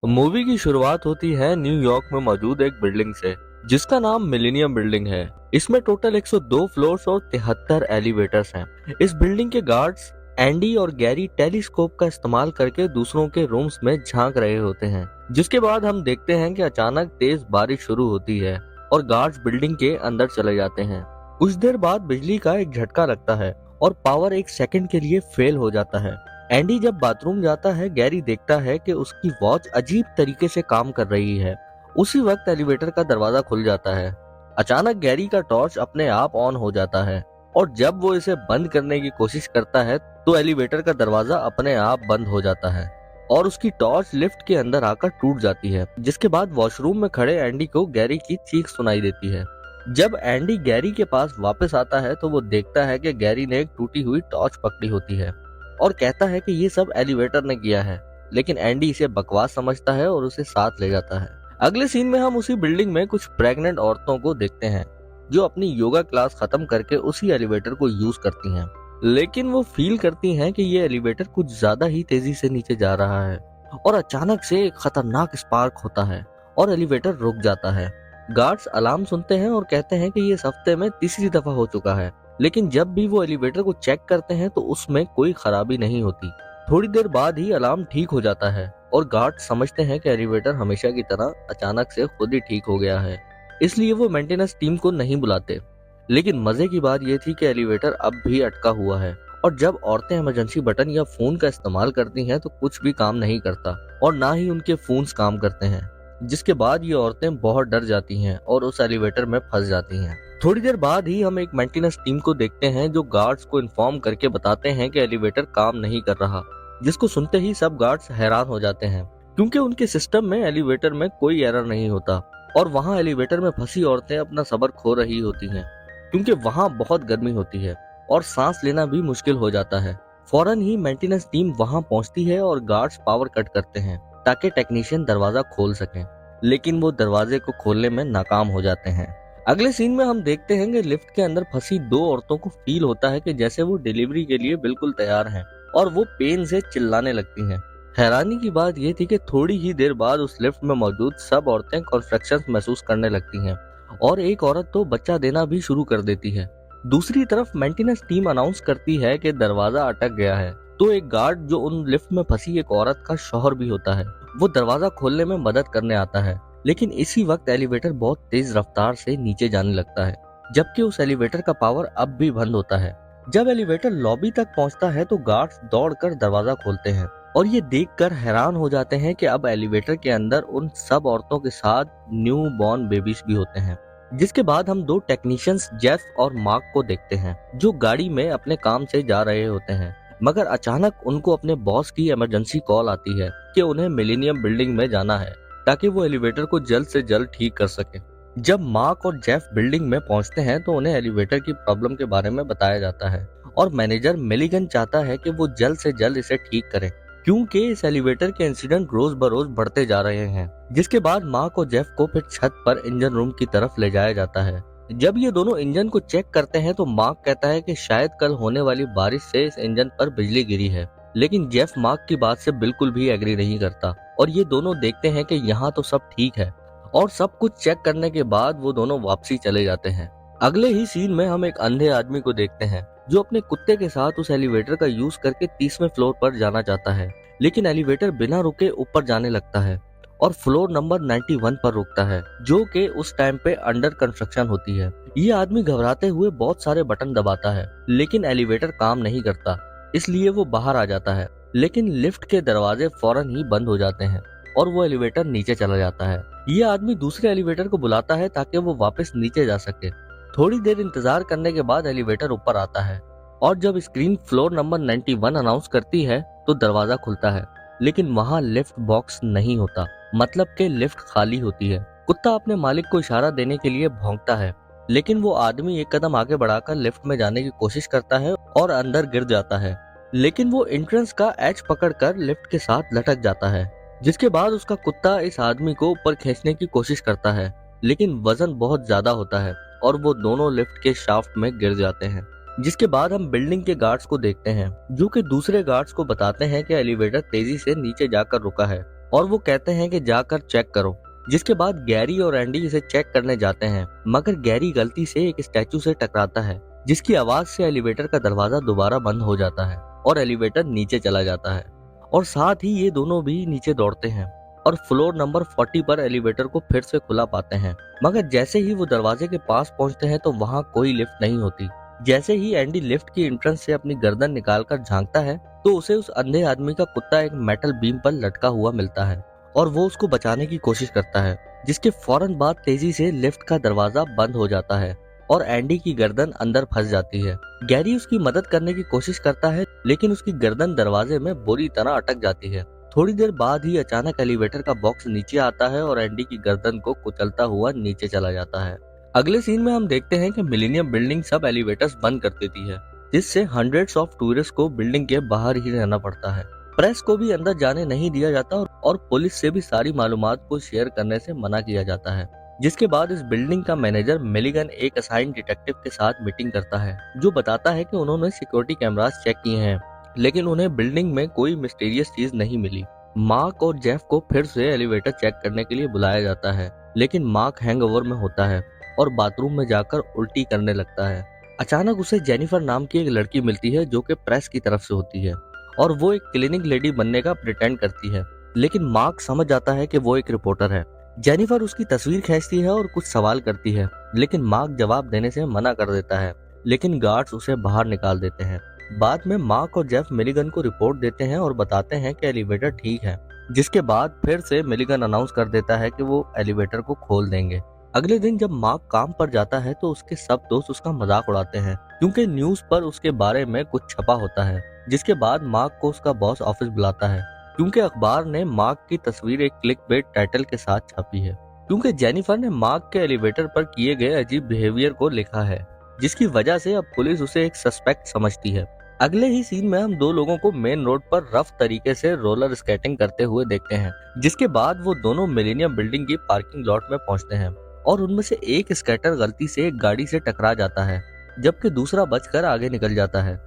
Movie की शुरुआत होती है न्यूयॉर्क में मौजूद एक बिल्डिंग से, जिसका नाम मिलेनियम बिल्डिंग है। इसमें टोटल 102 फ्लोर्स और 73 एलिवेटर्स हैं। इस बिल्डिंग के गार्ड्स एंडी और गैरी टेलीस्कोप का इस्तेमाल करके दूसरों के रूम्स में झांक रहे होते हैं। जिसके बाद हम देखते हैं कि अचानक तेज बारिश शुरू होती है और गार्ड्स बिल्डिंग के अंदर चले जाते हैं। कुछ देर बाद बिजली का एक झटका लगता है और पावर एक सेकंड के लिए फेल हो जाता है। एंडी जब बाथरूम जाता है, गैरी देखता है कि उसकी वॉच अजीब तरीके से काम कर रही है। उसी वक्त एलिवेटर का दरवाजा खुल जाता है। अचानक गैरी का टॉर्च अपने आप ऑन हो जाता है और जब वो इसे बंद करने की कोशिश करता है तो एलिवेटर का दरवाजा अपने आप बंद हो जाता है और उसकी टॉर्च लिफ्ट के अंदर आकर टूट जाती है। जिसके बाद वॉशरूम में खड़े एंडी को गैरी की चीख सुनाई देती है। जब एंडी गैरी के पास वापस आता है तो वो देखता है कि गैरी ने एक टूटी हुई टॉर्च पकड़ी होती है और कहता है कि ये सब एलिवेटर ने किया है, लेकिन एंडी इसे बकवास समझता है और उसे साथ ले जाता है। अगले सीन में हम उसी बिल्डिंग में कुछ प्रेग्नेंट औरतों को देखते हैं जो अपनी योगा क्लास खत्म करके उसी एलिवेटर को यूज करती हैं, लेकिन वो फील करती हैं कि ये एलिवेटर कुछ ज्यादा ही तेजी से नीचे जा रहा है और अचानक से एक खतरनाक स्पार्क होता है और एलिवेटर रुक जाता है। गार्ड्स अलार्म सुनते हैं और कहते हैं कि ये इस हफ्ते में तीसरी दफा हो चुका है, लेकिन जब भी वो एलिवेटर को चेक करते हैं तो उसमें कोई खराबी नहीं होती। थोड़ी देर बाद ही अलार्म ठीक हो जाता है और गार्ड समझते हैं कि एलिवेटर हमेशा की तरह अचानक से खुद ही ठीक हो गया है, इसलिए वो मेंटेनेंस टीम को नहीं बुलाते। लेकिन मजे की बात ये थी कि एलिवेटर अब भी अटका हुआ है और जब औरतें इमरजेंसी बटन या फोन का इस्तेमाल करती हैं तो कुछ भी काम नहीं करता और ना ही उनके फोन्स काम करते हैं। जिसके बाद ये औरतें बहुत डर जाती हैं और उस एलिवेटर में फंस जाती हैं। थोड़ी देर बाद ही हम एक मेंटेनेंस टीम को देखते हैं जो गार्ड्स को इन्फॉर्म करके बताते हैं कि एलिवेटर काम नहीं कर रहा, जिसको सुनते ही सब गार्ड्स हैरान हो जाते हैं क्योंकि उनके सिस्टम में एलिवेटर में कोई एरर नहीं होता और वहाँ एलिवेटर में फंसी औरतें अपना सब्र खो रही होती हैं क्योंकि वहाँ बहुत गर्मी होती है और सांस लेना भी मुश्किल हो जाता है। फौरन ही मेंटेनेंस टीम वहाँ पहुँचती है और गार्ड्स पावर कट करते हैं ताकि टेक्नीशियन दरवाजा खोल सकें, लेकिन वो दरवाजे को खोलने में नाकाम हो जाते हैं। अगले सीन में हम देखते हैं कि लिफ्ट के अंदर फंसी दो औरतों को फील होता है कि जैसे वो डिलीवरी के लिए बिल्कुल तैयार हैं और वो पेन से चिल्लाने लगती हैं। हैरानी की बात ये थी कि थोड़ी ही देर बाद उस लिफ्ट में मौजूद सब औरतें कॉन्ट्रैक्शंस महसूस करने लगती हैं और एक औरत तो बच्चा देना भी शुरू कर देती है। दूसरी तरफ मेंटेनेंस टीम अनाउंस करती है कि दरवाजा अटक गया है, तो एक गार्ड जो उन लिफ्ट में फंसी एक औरत का शौहर भी होता है, वो दरवाजा खोलने में मदद करने आता है। लेकिन इसी वक्त एलिवेटर बहुत तेज रफ्तार से नीचे जाने लगता है, जबकि उस एलिवेटर का पावर अब भी बंद होता है। जब एलिवेटर लॉबी तक पहुंचता है तो गार्ड्स दौड़कर दरवाजा खोलते हैं और ये देखकर हैरान हो जाते हैं कि अब एलिवेटर के अंदर उन सब औरतों के साथ न्यू बॉर्न बेबीज भी होते हैं। जिसके बाद हम दो टेक्नीशियंस जेफ और मार्क को देखते हैं जो गाड़ी में अपने काम से जा रहे होते हैं, मगर अचानक उनको अपने बॉस की इमरजेंसी कॉल आती है कि उन्हें मिलेनियम बिल्डिंग में जाना है ताकि वो एलिवेटर को जल्द से जल्द ठीक कर सके। जब मार्क और जेफ बिल्डिंग में पहुंचते हैं तो उन्हें एलिवेटर की प्रॉब्लम के बारे में बताया जाता है और मैनेजर मिलिगन चाहता है कि वो जल्द से जल्द इसे ठीक करें क्योंकि इस एलिवेटर के इंसिडेंट रोज बरोज बढ़ते जा रहे हैं। जिसके बाद मार्क और जेफ को फिर छत पर इंजन रूम की तरफ ले जाया जाता है। जब ये दोनों इंजन को चेक करते हैं तो मार्क कहता है कि शायद कल होने वाली बारिश से इस इंजन पर बिजली गिरी है, लेकिन जेफ मार्क की बात से बिल्कुल भी एग्री नहीं करता और ये दोनों देखते हैं कि यहाँ तो सब ठीक है और सब कुछ चेक करने के बाद वो दोनों वापसी चले जाते हैं। अगले ही सीन में हम एक अंधे आदमी को देखते हैं जो अपने कुत्ते के साथ उस एलिवेटर का यूज करके 30वें फ्लोर पर जाना चाहता है, लेकिन एलिवेटर बिना रुके ऊपर जाने लगता है और फ्लोर नंबर 91 पर रुकता है जो कि उस टाइम पे अंडर कंस्ट्रक्शन होती है। ये आदमी घबराते हुए बहुत सारे बटन दबाता है लेकिन एलिवेटर काम नहीं करता, इसलिए वो बाहर आ जाता है, लेकिन लिफ्ट के दरवाजे फौरन ही बंद हो जाते हैं और वो एलिवेटर नीचे चला जाता है। ये आदमी दूसरे एलिवेटर को बुलाता है ताकि वो वापस नीचे जा सके। थोड़ी देर इंतजार करने के बाद एलिवेटर ऊपर आता है और जब स्क्रीन फ्लोर नंबर 91 अनाउंस करती है तो दरवाजा खुलता है, लेकिन वहाँ लिफ्ट बॉक्स नहीं होता, मतलब कि लिफ्ट खाली होती है। कुत्ता अपने मालिक को इशारा देने के लिए भौंकता है, लेकिन वो आदमी एक कदम आगे बढ़ाकर लिफ्ट में जाने की कोशिश करता है और अंदर गिर जाता है, लेकिन वो एंट्रेंस का एज पकड़कर लिफ्ट के साथ लटक जाता है। जिसके बाद उसका कुत्ता इस आदमी को ऊपर खींचने की कोशिश करता है, लेकिन वजन बहुत ज्यादा होता है और वो दोनों लिफ्ट के शाफ्ट में गिर जाते हैं। जिसके बाद हम बिल्डिंग के गार्ड्स को देखते हैं जो कि दूसरे गार्ड्स को बताते हैं कि एलिवेटर तेजी से नीचे जाकर रुका है और वो कहते हैं कि जाकर चेक करो। जिसके बाद गैरी और एंडी इसे चेक करने जाते हैं, मगर गैरी गलती से एक स्टैचू से टकराता है, जिसकी आवाज से एलिवेटर का दरवाजा दोबारा बंद हो जाता है और एलिवेटर नीचे चला जाता है। और साथ ही ये दोनों भी नीचे दौड़ते हैं और फ्लोर नंबर 40 पर एलिवेटर को फिर से खुला पाते हैं। मगर जैसे ही वो दरवाजे के पास पहुंचते हैं तो वहां कोई लिफ्ट नहीं होती। जैसे ही एंडी लिफ्ट की एंट्रेंस से अपनी गर्दन निकालकर झांकता है तो उसे उस अंधे आदमी का कुत्ता एक मेटल बीम पर लटका हुआ मिलता है और वो उसको बचाने की कोशिश करता है, जिसके फौरन बाद तेजी से लिफ्ट का दरवाजा बंद हो जाता है और एंडी की गर्दन अंदर फंस जाती है। गैरी उसकी मदद करने की कोशिश करता है, लेकिन उसकी गर्दन दरवाजे में बुरी तरह अटक जाती है। थोड़ी देर बाद ही अचानक एलिवेटर का बॉक्स नीचे आता है और एंडी की गर्दन को कुचलता हुआ नीचे चला जाता है। अगले सीन में हम देखते हैं कि मिलेनियम बिल्डिंग सब एलिवेटर्स बंद कर देती है, जिससे हंड्रेड्स ऑफ टूरिस्ट को बिल्डिंग के बाहर ही रहना पड़ता है। प्रेस को भी अंदर जाने नहीं दिया जाता और पुलिस से भी सारी मालूमात को शेयर करने से मना किया जाता है। जिसके बाद इस बिल्डिंग का मैनेजर मिलिगन एक असाइन डिटेक्टिव के साथ मीटिंग करता है, जो बताता है कि उन्होंने सिक्योरिटी कैमरास चेक किए हैं, लेकिन उन्हें बिल्डिंग में कोई मिस्टीरियस चीज नहीं मिली। मार्क और जेफ को फिर से एलिवेटर चेक करने के लिए बुलाया जाता है, लेकिन मार्क हैंगओवर में होता है और बाथरूम में जाकर उल्टी करने लगता है। अचानक उसे जेनिफर नाम की एक लड़की मिलती है, जो कि प्रेस की तरफ से होती है और वो एक क्लिनिक लेडी बनने का प्रिटेंड करती है, लेकिन मार्क समझ जाता है कि वो एक रिपोर्टर है। जेनिफर उसकी तस्वीर खींचती है और कुछ सवाल करती है, लेकिन मार्क जवाब देने से मना कर देता है, लेकिन गार्ड्स उसे बाहर निकाल देते हैं। बाद में मार्क और जेफ मिलिगन को रिपोर्ट देते हैं और बताते हैं कि एलिवेटर ठीक है। जिसके बाद फिर से मिलिगन अनाउंस कर देता है कि वो एलिवेटर को खोल देंगे। अगले दिन जब मार्क काम पर जाता है तो उसके सब दोस्त उसका मजाक उड़ाते हैं, क्योंकि न्यूज पर उसके बारे में कुछ छपा होता है। जिसके बाद मार्क को उसका बॉस ऑफिस बुलाता है, क्योंकि अखबार ने मार्क की तस्वीर एक क्लिकबेट टाइटल के साथ छापी है, क्योंकि जेनिफर ने मार्क के एलिवेटर पर किए गए अजीब बिहेवियर को लिखा है, जिसकी वजह से अब पुलिस उसे एक सस्पेक्ट समझती है। अगले ही सीन में हम दो लोगों को मेन रोड पर रफ तरीके से रोलर स्केटिंग करते हुए देखते हैं। जिसके बाद वो दोनों मिलेनियम बिल्डिंग की पार्किंग लॉट में पहुंचते हैं और उनमें से एक स्केटर गलती से एक गाड़ी से टकरा जाता है, जबकि दूसरा बचकर आगे निकल जाता है।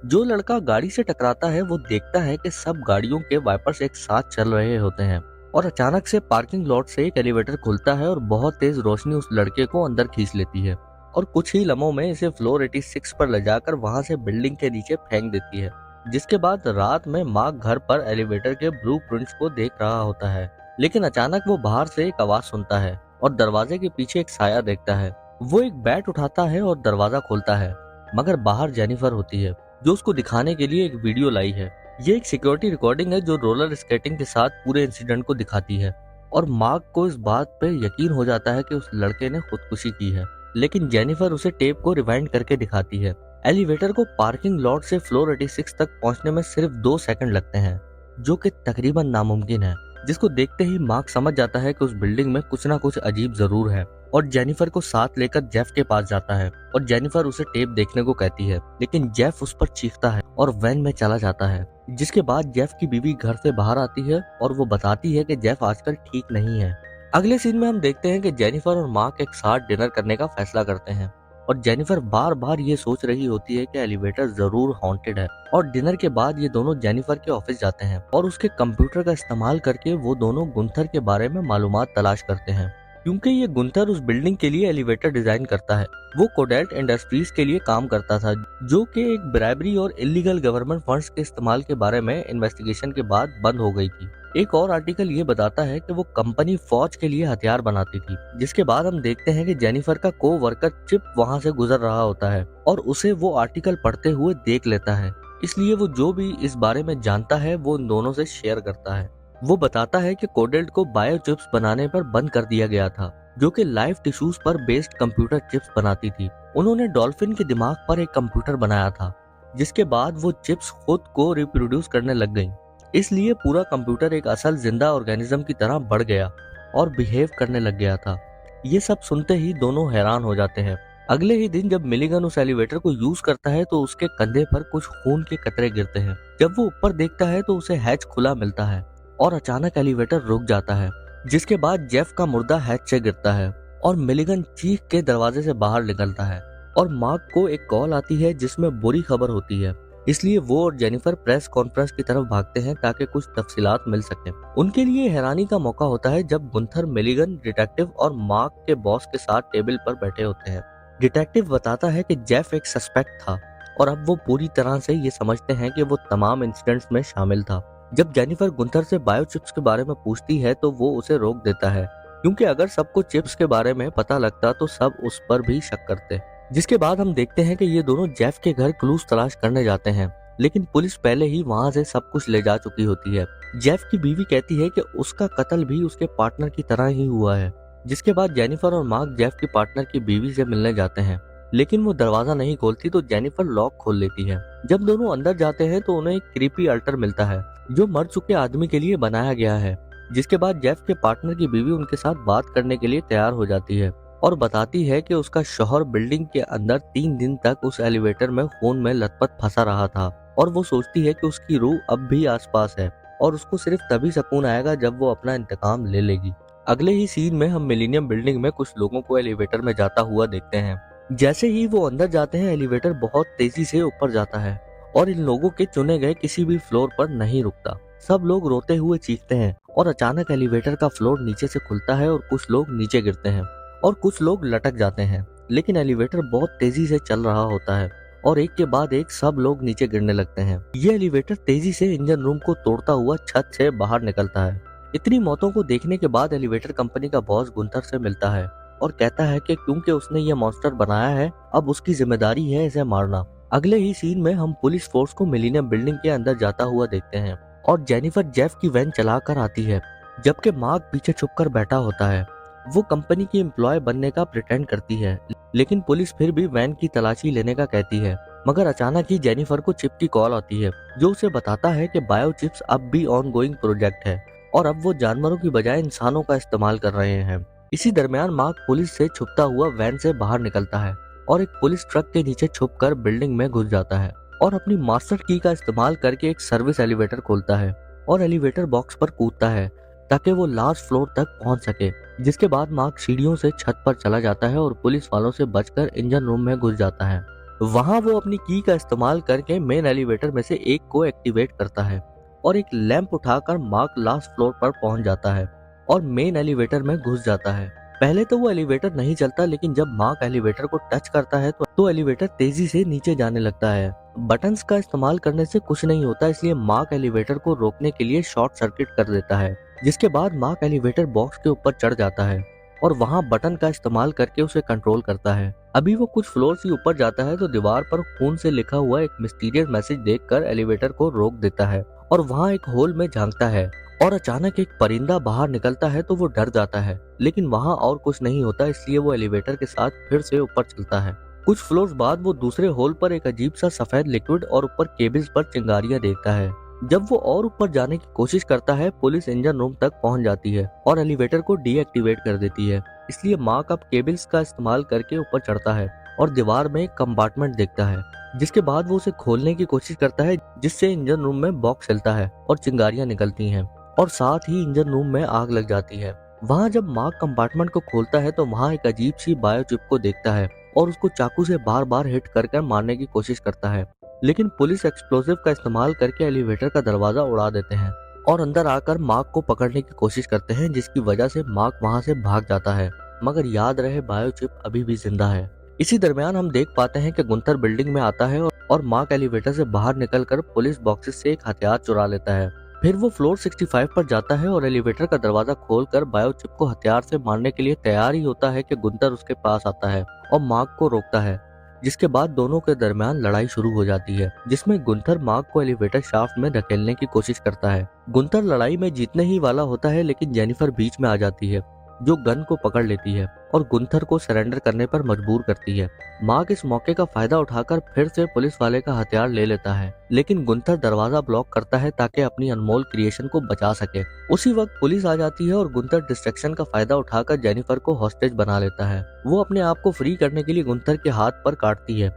जो लड़का गाड़ी से टकराता है वो देखता है कि सब गाड़ियों के वाइपर्स एक साथ चल रहे होते हैं और अचानक से पार्किंग लॉट से एक एलिवेटर खुलता है और बहुत तेज रोशनी उस लड़के को अंदर खींच लेती है और कुछ ही लम्हों में इसे फ्लोर 86 पर ले जाकर वहां से बिल्डिंग के नीचे फेंक देती है। जिसके बाद रात में मार्क घर पर एलिवेटर के ब्लूप्रिंट्स को देख रहा होता है, लेकिन अचानक वो बाहर से एक आवाज सुनता है और दरवाजे के पीछे एक साया देखता है। वो एक बैट उठाता है और दरवाजा खोलता है, मगर बाहर जेनिफर होती है, जो उसको दिखाने के लिए एक वीडियो लाई है। ये एक सिक्योरिटी रिकॉर्डिंग है जो रोलर स्केटिंग के साथ पूरे इंसिडेंट को दिखाती है और मार्क को इस बात पे यकीन हो जाता है कि उस लड़के ने खुदकुशी की है, लेकिन जेनिफर उसे टेप को रिवाइंड करके दिखाती है। एलिवेटर को पार्किंग लॉट से फ्लोर 86 तक पहुंचने में सिर्फ 2 सेकंड लगते हैं, जो कि तकरीबन नामुमकिन है। जिसको देखते ही मार्क समझ जाता है कि उस बिल्डिंग में कुछ ना कुछ अजीब जरूर है और जेनिफर को साथ लेकर जेफ के पास जाता है और जेनिफर उसे टेप देखने को कहती है, लेकिन जेफ उस पर चीखता है और वैन में चला जाता है। जिसके बाद जेफ की बीवी घर से बाहर आती है और वो बताती है कि जेफ आजकल ठीक नहीं है। अगले सीन में हम देखते हैं कि जेनिफर और मार्क एक साथ डिनर करने का फैसला करते हैं और जेनिफर बार बार ये सोच रही होती है कि एलिवेटर जरूर हॉन्टेड है। और डिनर के बाद ये दोनों जेनिफर के ऑफिस जाते हैं और उसके कंप्यूटर का इस्तेमाल करके वो दोनों गुंथर के बारे में मालूमात तलाश करते हैं, क्योंकि ये गुंथर उस बिल्डिंग के लिए एलिवेटर डिजाइन करता है। वो कोडेल्ट इंडस्ट्रीज के लिए काम करता था, जो कि एक ब्राइबरी और इलीगल गवर्नमेंट फंड्स के इस्तेमाल के बारे में इन्वेस्टिगेशन के बाद बंद हो गई थी। एक और आर्टिकल ये बताता है कि वो कंपनी फौज के लिए हथियार बनाती थी। जिसके बाद हम देखते हैं कि जेनिफर का को वर्कर चिप वहां से गुजर रहा होता है और उसे वो आर्टिकल पढ़ते हुए देख लेता है, इसलिए वो जो भी इस बारे में जानता है वो उन दोनों से शेयर करता है। वो बताता है कि कोडेल्ट को बायो चिप्स बनाने पर बंद कर दिया गया था, जो कि लाइव टिश्यूज पर बेस्ड कंप्यूटर चिप्स बनाती थी। उन्होंने डॉल्फिन के दिमाग पर एक कंप्यूटर बनाया था, जिसके बाद वो चिप्स खुद को रिप्रोड्यूस करने लग गईं। इसलिए पूरा कंप्यूटर एक असल जिंदा ऑर्गेनिज्म की तरह बढ़ गया और बिहेव करने लग गया था। ये सब सुनते ही दोनों हैरान हो जाते हैं। अगले ही दिन जब मिलिगन उस एलिवेटर को यूज करता है तो उसके कंधे पर कुछ खून के कतरे गिरते हैं। जब वो ऊपर देखता है तो उसे हैच खुला मिलता है और अचानक एलिवेटर रुक जाता है। जिसके बाद जेफ का मुर्दा हैच से गिरता है और मिलिगन चीख के दरवाजे से बाहर निकलता है और मार्क को एक कॉल आती है जिसमें बुरी खबर होती है। इसलिए वो और जेनिफर प्रेस कॉन्फ्रेंस की तरफ भागते हैं ताकि कुछ तफसीलात मिल सके। उनके लिए हैरानी का मौका होता है जब गुंथर मिलिगन डिटेक्टिव और मार्क के बॉस के साथ टेबल पर बैठे होते हैं। डिटेक्टिव बताता है कि जेफ एक सस्पेक्ट था और अब वो पूरी तरह से ये समझते हैं कि वो तमाम इंसिडेंट्स में शामिल था। जब जेनिफर गुंथर से बायोचिप्स के बारे में पूछती है तो वो उसे रोक देता है, क्योंकि अगर सबको चिप्स के बारे में पता लगता तो सब उस पर भी शक करते। जिसके बाद हम देखते हैं कि ये दोनों जेफ के घर क्लूज तलाश करने जाते हैं, लेकिन पुलिस पहले ही वहां से सब कुछ ले जा चुकी होती है। जेफ की बीवी कहती है कि उसका कत्ल भी उसके पार्टनर की तरह ही हुआ है। जिसके बाद जेनिफर और मार्क जेफ की पार्टनर की बीवी से मिलने जाते हैं, लेकिन वो दरवाजा नहीं खोलती तो जेनिफर लॉक खोल लेती है। जब दोनों अंदर जाते हैं तो उन्हें एक क्रीपी अल्टर मिलता है जो मर चुके आदमी के लिए बनाया गया है। जिसके बाद जेफ के पार्टनर की बीवी उनके साथ बात करने के लिए तैयार हो जाती है और बताती है कि उसका शौहर बिल्डिंग के अंदर 3 दिन तक उस एलिवेटर में खून में लथपथ फंसा रहा था और वो सोचती है कि उसकी रूह अब भी आसपास है और उसको सिर्फ तभी सुकून आएगा जब वो अपना इंतकाम ले लेगी। अगले ही सीन में हम मिलेनियम बिल्डिंग में कुछ लोगों को एलिवेटर में जाता हुआ देखते हैं। जैसे ही वो अंदर जाते हैं एलिवेटर बहुत तेजी से ऊपर जाता है और इन लोगों के चुने गए किसी भी फ्लोर पर नहीं रुकता। सब लोग रोते हुए चीखते हैं और अचानक एलिवेटर का फ्लोर नीचे से खुलता है और कुछ लोग नीचे गिरते हैं और कुछ लोग लटक जाते हैं। लेकिन एलिवेटर बहुत तेजी से चल रहा होता है और एक के बाद एक सब लोग नीचे गिरने लगते हैं। ये एलिवेटर तेजी से इंजन रूम को तोड़ता हुआ छत से बाहर निकलता है। इतनी मौतों को देखने के बाद एलिवेटर कंपनी का बॉस गुंथर से मिलता है और कहता है कि क्योंकि उसने ये मॉन्स्टर बनाया है अब उसकी जिम्मेदारी है इसे मारना। अगले ही सीन में हम पुलिस फोर्स को मिलेनियम बिल्डिंग के अंदर जाता हुआ देखते हैं और जेनिफर जेफ की वैन चलाकर आती है, जबकि मार्क पीछे छुपकर बैठा होता है। वो कंपनी की एम्प्लॉय बनने का प्रिटेंड करती है, लेकिन पुलिस फिर भी वैन की तलाशी लेने का कहती है। मगर अचानक ही जेनिफर को चिप की कॉल आती है जो उसे बताता है कि बायो चिप्स अब भी ऑन गोइंग प्रोजेक्ट है और अब वो जानवरों की बजाय इंसानों का इस्तेमाल कर रहे हैं। इसी दरमियान मार्क पुलिस से छुपता हुआ वैन से बाहर निकलता है और एक पुलिस ट्रक के नीचे छुपकर बिल्डिंग में घुस जाता है और अपनी मास्टर की का इस्तेमाल करके एक सर्विस एलिवेटर खोलता है और एलिवेटर बॉक्स पर कूदता है ताकि वो लास्ट फ्लोर तक पहुंच सके। जिसके बाद मार्क सीढ़ियों से छत पर चला जाता है और पुलिस वालों से बचकर इंजन रूम में घुस जाता है। वहां वो अपनी की का इस्तेमाल करके मेन एलिवेटर में से एक को एक्टिवेट करता है और एक लैंप उठाकर मार्क लास्ट फ्लोर पर पहुंच जाता है और मेन एलिवेटर में घुस जाता है। पहले तो वो एलिवेटर नहीं चलता, लेकिन जब मार्क एलिवेटर को टच करता है तो एलिवेटर तेजी से नीचे जाने लगता है। बटन्स का इस्तेमाल करने से कुछ नहीं होता, इसलिए मार्क एलिवेटर को रोकने के लिए शॉर्ट सर्किट कर देता है। जिसके बाद मार्क एलिवेटर बॉक्स के ऊपर चढ़ जाता है और वहां बटन का इस्तेमाल करके उसे कंट्रोल करता है। अभी वो कुछ फ्लोर से ऊपर जाता है तो दीवार पर खून से लिखा हुआ एक मिस्टीरियस मैसेज देखकर एलिवेटर को रोक देता है और वहां एक होल में झांकता है और अचानक एक परिंदा बाहर निकलता है तो वो डर जाता है, लेकिन वहां और कुछ नहीं होता, इसलिए वो एलिवेटर के साथ फिर से ऊपर चलता है। कुछ फ्लोर्स बाद वो दूसरे होल पर एक अजीब सा सफेद लिक्विड और ऊपर केबल्स पर चिंगारियां देखता है। जब वो और ऊपर जाने की कोशिश करता है पुलिस इंजन रूम तक पहुंच जाती है और एलिवेटर को डीएक्टिवेट कर देती है। इसलिए मार्क अब केबल्स का इस्तेमाल करके ऊपर चढ़ता है और दीवार में एक कंपार्टमेंट देखता है। जिसके बाद वो उसे खोलने की कोशिश करता है, जिससे इंजन रूम में बॉक्स चलता है और चिंगारियां निकलती हैं और साथ ही इंजन रूम में आग लग जाती है। वहां जब मार्क कंपार्टमेंट को खोलता है तो वहां एक अजीब सी बायोचिप को देखता है और उसको चाकू से बार बार हिट कर मारने की कोशिश करता है, लेकिन पुलिस एक्सप्लोसिव का इस्तेमाल करके एलिवेटर का दरवाजा उड़ा देते हैं और अंदर आकर मार्क को पकड़ने की कोशिश करते हैं, जिसकी वजह से मार्क वहां से भाग जाता है। मगर याद रहे बायोचिप अभी भी जिंदा है। इसी दरमियान हम देख पाते हैं कि गुंथर बिल्डिंग में आता है और मार्क एलिवेटर से बाहर निकलकर पुलिस बॉक्सेस से एक हथियार चुरा लेता है। फिर वो फ्लोर 65 पर जाता है और एलिवेटर का दरवाजा खोलकर बायोचिप को हथियार से मारने के लिए तैयार ही होता है कि गुंथर उसके पास आता है और मार्क को रोकता है। जिसके बाद दोनों के दरमियान लड़ाई शुरू हो जाती है, जिसमें गुंथर मार्क को एलिवेटर शाफ्ट में धकेलने की कोशिश करता है। गुंथर लड़ाई में जीतने ही वाला होता है, लेकिन जेनिफर बीच में आ जाती है जो गन को पकड़ लेती है और गुंथर को सरेंडर करने पर मजबूर करती है। मार्क इस मौके का फायदा उठाकर फिर से पुलिस वाले का हथियार ले लेता है, लेकिन गुंथर दरवाजा ब्लॉक करता है ताकि अपनी अनमोल क्रिएशन को बचा सके। उसी वक्त पुलिस आ जाती है और गुंथर डिस्ट्रैक्शन का फायदा उठाकर जेनिफर को हॉस्टेज बना लेता है। वो अपने आप को फ्री करने के लिए गुंथर के हाथ पर काटती है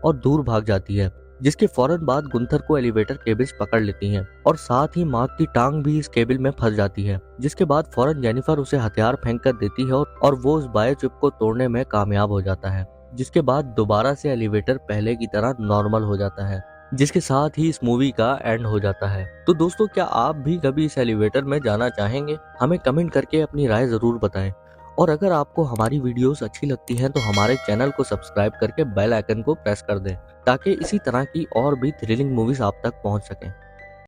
और दूर भाग जाती है, जिसके फौरन बाद गुंथर को एलिवेटर केबल्स पकड़ लेती हैं और साथ ही मार्क की टांग भी इस केबल में फंस जाती है। जिसके बाद फौरन जेनिफर उसे हथियार फेंक कर देती है और वो उस बायोचिप को तोड़ने में कामयाब हो जाता है। जिसके बाद दोबारा से एलिवेटर पहले की तरह नॉर्मल हो जाता है। जिसके साथ ही इस मूवी का एंड हो जाता है। तो दोस्तों, क्या आप भी कभी इस एलिवेटर में जाना चाहेंगे? हमें कमेंट करके अपनी राय जरूर बताएं। और अगर आपको हमारी वीडियोस अच्छी लगती हैं तो हमारे चैनल को सब्सक्राइब करके बेल आइकन को प्रेस कर दें, ताकि इसी तरह की और भी थ्रिलिंग मूवीज आप तक पहुंच सकें।